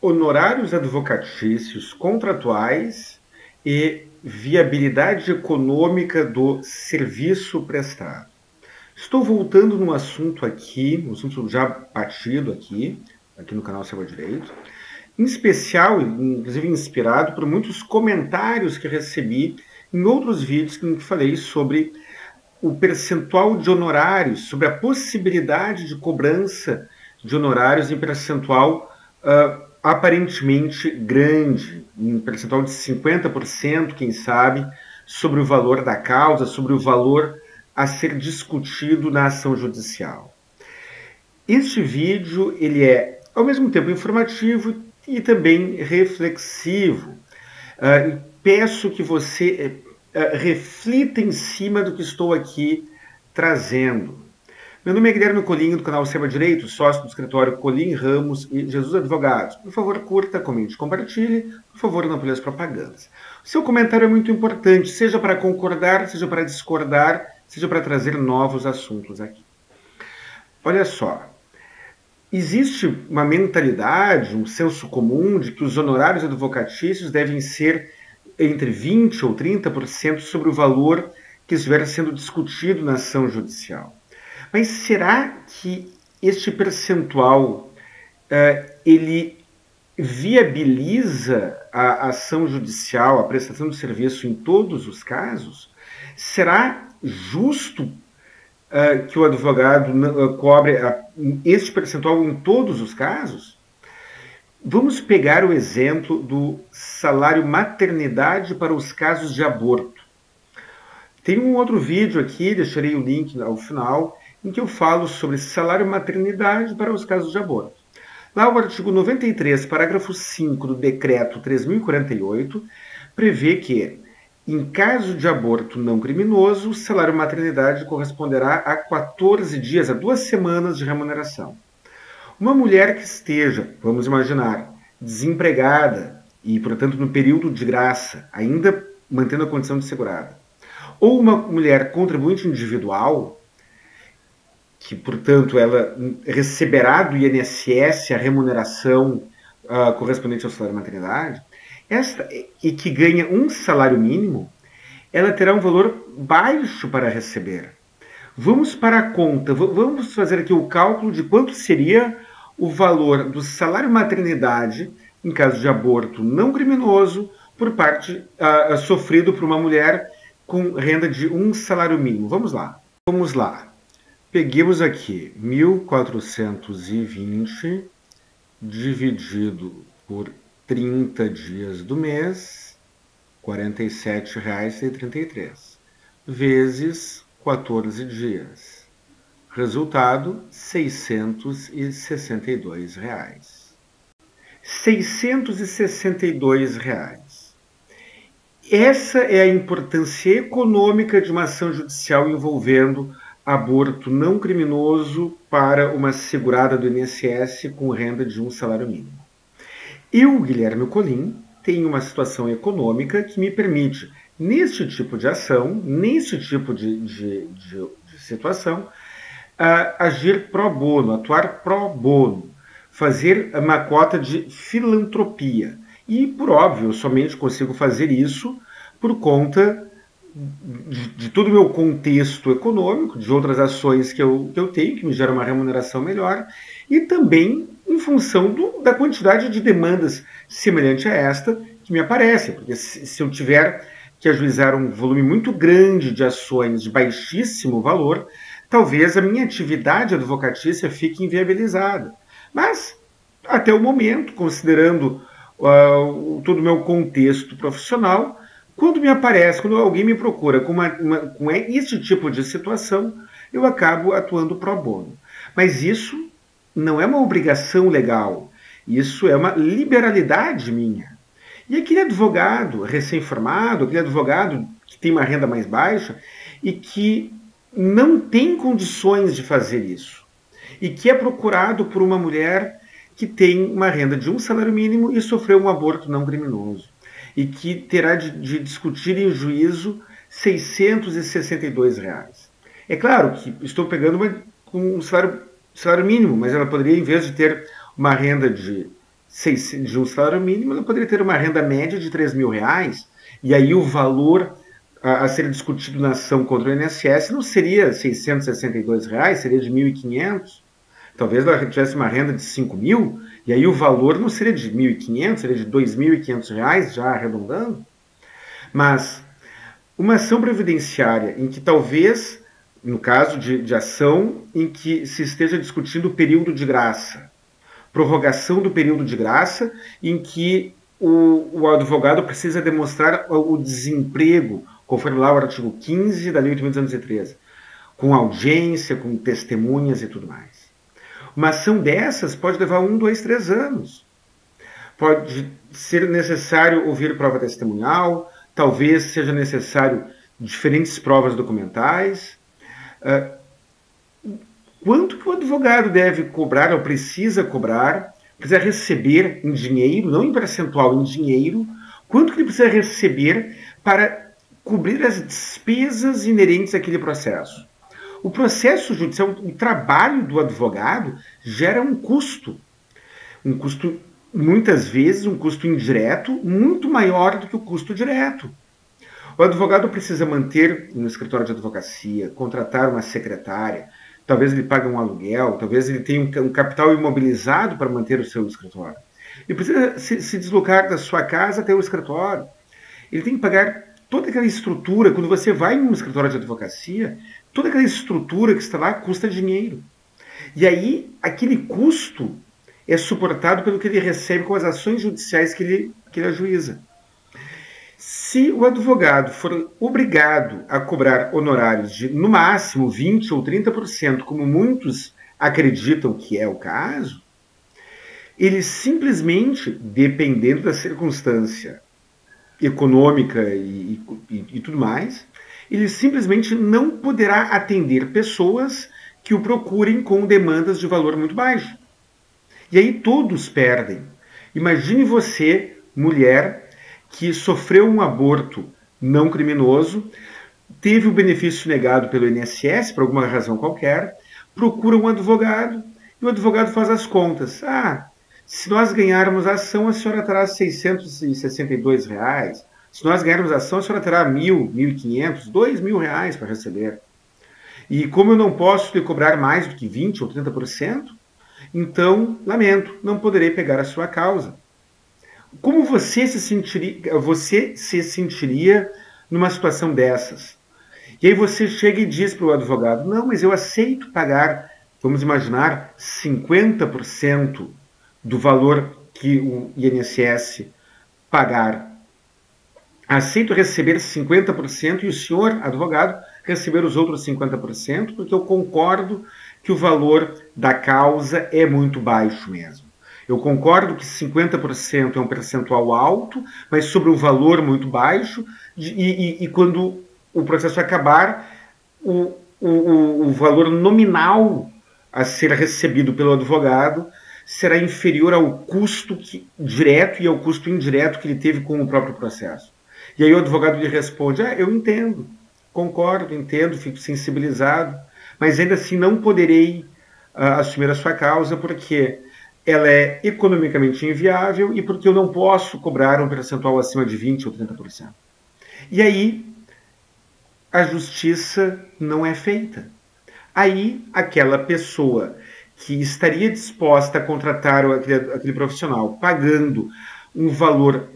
honorários advocatícios contratuais e viabilidade econômica do serviço prestado. Estou voltando num assunto aqui, um assunto já batido aqui no canal Saiba Direito, em especial, inclusive inspirado por muitos comentários que recebi em outros vídeos em que falei sobre o percentual de honorários, sobre a possibilidade de cobrança de honorários em percentual aparentemente grande, em percentual de 50%, quem sabe, sobre o valor da causa, sobre o valor a ser discutido na ação judicial. Este vídeo ele é, ao mesmo tempo, informativo e também reflexivo. Peço que você reflita em cima do que estou aqui trazendo. Meu nome é Guilherme Colim, do canal Saiba Direito, sócio do escritório Colim, Ramos e Jesus Advogados. Por favor, curta, comente, compartilhe. Por favor, não pule as propagandas. O seu comentário é muito importante, seja para concordar, seja para discordar, seja para trazer novos assuntos aqui. Olha só, existe uma mentalidade, um senso comum de que os honorários advocatícios devem ser entre 20% ou 30% sobre o valor que estiver sendo discutido na ação judicial. Mas será que este percentual ele viabiliza a ação judicial, a prestação de serviço em todos os casos? Será justo que o advogado cobre este percentual em todos os casos? Vamos pegar o exemplo do salário maternidade para os casos de aborto. Tem um outro vídeo aqui, deixarei o link ao final, em que eu falo sobre salário maternidade para os casos de aborto. Lá o artigo 93, parágrafo 5 do decreto 3.048, prevê que, em caso de aborto não criminoso, o salário maternidade corresponderá a 14 dias, a 2 semanas de remuneração. Uma mulher que esteja, vamos imaginar, desempregada e, portanto, no período de graça, ainda mantendo a condição de segurada, ou uma mulher contribuinte individual, que, portanto, ela receberá do INSS a remuneração correspondente ao salário maternidade, e que ganha um salário mínimo, ela terá um valor baixo para receber. Vamos para a conta, vamos fazer aqui o cálculo de quanto seria o valor do salário maternidade em caso de aborto não criminoso por parte sofrido por uma mulher com renda de um salário mínimo. Vamos lá. Peguemos aqui 1.420 dividido por 30 dias do mês, R$ 47,33, vezes 14 dias. Resultado, R$ 662. R$ 662. Essa é a importância econômica de uma ação judicial envolvendo aborto não criminoso para uma segurada do INSS com renda de um salário mínimo. Eu, Guilherme Colim, tenho uma situação econômica que me permite, neste tipo de ação, neste tipo de situação, agir pro bono, atuar pro bono, fazer uma cota de filantropia. E, por óbvio, eu somente consigo fazer isso por conta de todo o meu contexto econômico, de outras ações que eu tenho, que me geram uma remuneração melhor, e também em função da quantidade de demandas semelhante a esta que me aparece, porque se eu tiver que ajuizar um volume muito grande de ações de baixíssimo valor, talvez a minha atividade advocatícia fique inviabilizada. Mas, até o momento, considerando todo o meu contexto profissional, quando alguém me procura com esse tipo de situação, eu acabo atuando pro bono. Mas isso não é uma obrigação legal, isso é uma liberalidade minha. E aquele advogado recém-formado, aquele advogado que tem uma renda mais baixa e que não tem condições de fazer isso, e que é procurado por uma mulher que tem uma renda de um salário mínimo e sofreu um aborto não criminoso, e que terá de discutir em juízo R$ 662. É claro que estou pegando com um salário mínimo, mas ela poderia, em vez de ter uma renda de de um salário mínimo, ela poderia ter uma renda média de R$ 3.000, e aí o valor a ser discutido na ação contra o INSS não seria R$ 662, seria de 1.500. Talvez ela tivesse uma renda de 5.000, e aí o valor não seria de 1.500, seria de R$ 2.500, já arredondando. Mas uma ação previdenciária em que talvez, no caso de ação, em que se esteja discutindo o período de graça, prorrogação do período de graça, em que o advogado precisa demonstrar o desemprego, conforme lá o artigo 15 da Lei 8.213, com audiência, com testemunhas e tudo mais. Uma ação dessas pode levar 1, 2, 3 anos. Pode ser necessário ouvir prova testemunhal, talvez seja necessário diferentes provas documentais. Quanto que o advogado deve cobrar ou precisa cobrar, precisa receber em dinheiro, não em percentual, em dinheiro, quanto que ele precisa receber para cobrir as despesas inerentes àquele processo? O processo judicial, o trabalho do advogado gera um custo, muitas vezes um custo indireto, muito maior do que o custo direto. O advogado precisa manter um escritório de advocacia, contratar uma secretária, talvez ele pague um aluguel, talvez ele tenha um capital imobilizado para manter o seu escritório. Ele precisa se deslocar da sua casa até o escritório. Ele tem que pagar toda aquela estrutura. Quando você vai em um escritório de advocacia, toda aquela estrutura que está lá custa dinheiro. E aí, aquele custo é suportado pelo que ele recebe com as ações judiciais que ele ajuiza. Se o advogado for obrigado a cobrar honorários de, no máximo, 20% ou 30%, como muitos acreditam que é o caso, ele simplesmente, dependendo da circunstância econômica e tudo mais, ele simplesmente não poderá atender pessoas que o procurem com demandas de valor muito baixo. E aí todos perdem. Imagine você, mulher, que sofreu um aborto não criminoso, teve o benefício negado pelo INSS, por alguma razão qualquer, procura um advogado, e o advogado faz as contas. Se nós ganharmos a ação, a senhora terá R$ 662. Se nós ganharmos a ação, a senhora terá R$ 1.000, R$ 1.500, R$ 2.000 para receber. E como eu não posso lhe cobrar mais do que 20% ou 30%, então, lamento, não poderei pegar a sua causa. Como você se sentiria numa situação dessas? E aí você chega e diz para o advogado, não, mas eu aceito pagar, vamos imaginar, 50% do valor que o INSS pagar. Aceito receber 50% e o senhor, advogado, receber os outros 50%, porque eu concordo que o valor da causa é muito baixo mesmo. Eu concordo que 50% é um percentual alto, mas sobre um valor muito baixo, e quando o processo acabar, o valor nominal a ser recebido pelo advogado será inferior ao custo direto e ao custo indireto que ele teve com o próprio processo. E aí o advogado lhe responde, eu entendo, concordo, entendo, fico sensibilizado, mas ainda assim não poderei assumir a sua causa porque ela é economicamente inviável e porque eu não posso cobrar um percentual acima de 20% ou 30%. E aí a justiça não é feita. Aí aquela pessoa que estaria disposta a contratar aquele profissional pagando um valor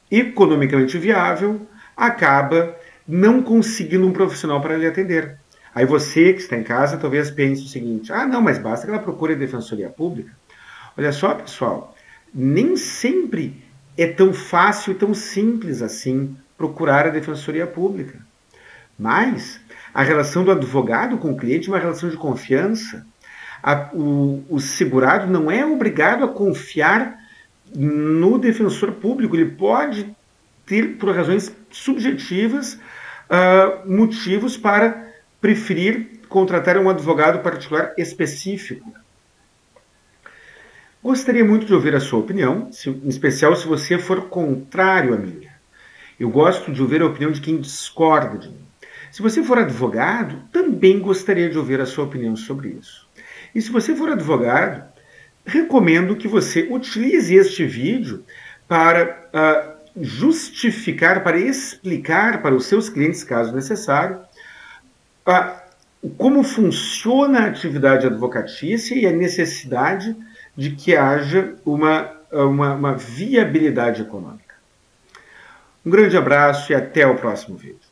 economicamente viável, acaba não conseguindo um profissional para lhe atender. Aí você que está em casa talvez pense o seguinte, não, mas basta que ela procure a Defensoria Pública. Olha só, pessoal, nem sempre é tão fácil e tão simples assim procurar a Defensoria Pública. Mas a relação do advogado com o cliente é uma relação de confiança. O segurado não é obrigado a confiar no defensor público. Ele pode ter, por razões subjetivas, motivos para preferir contratar um advogado particular específico. Gostaria muito de ouvir a sua opinião, em especial se você for contrário à minha. Eu gosto de ouvir a opinião de quem discorda de mim. Se você for advogado, também gostaria de ouvir a sua opinião sobre isso. E se você for advogado, recomendo que você utilize este vídeo para justificar, para explicar para os seus clientes, caso necessário, como funciona a atividade advocatícia e a necessidade de que haja uma viabilidade econômica. Um grande abraço e até o próximo vídeo.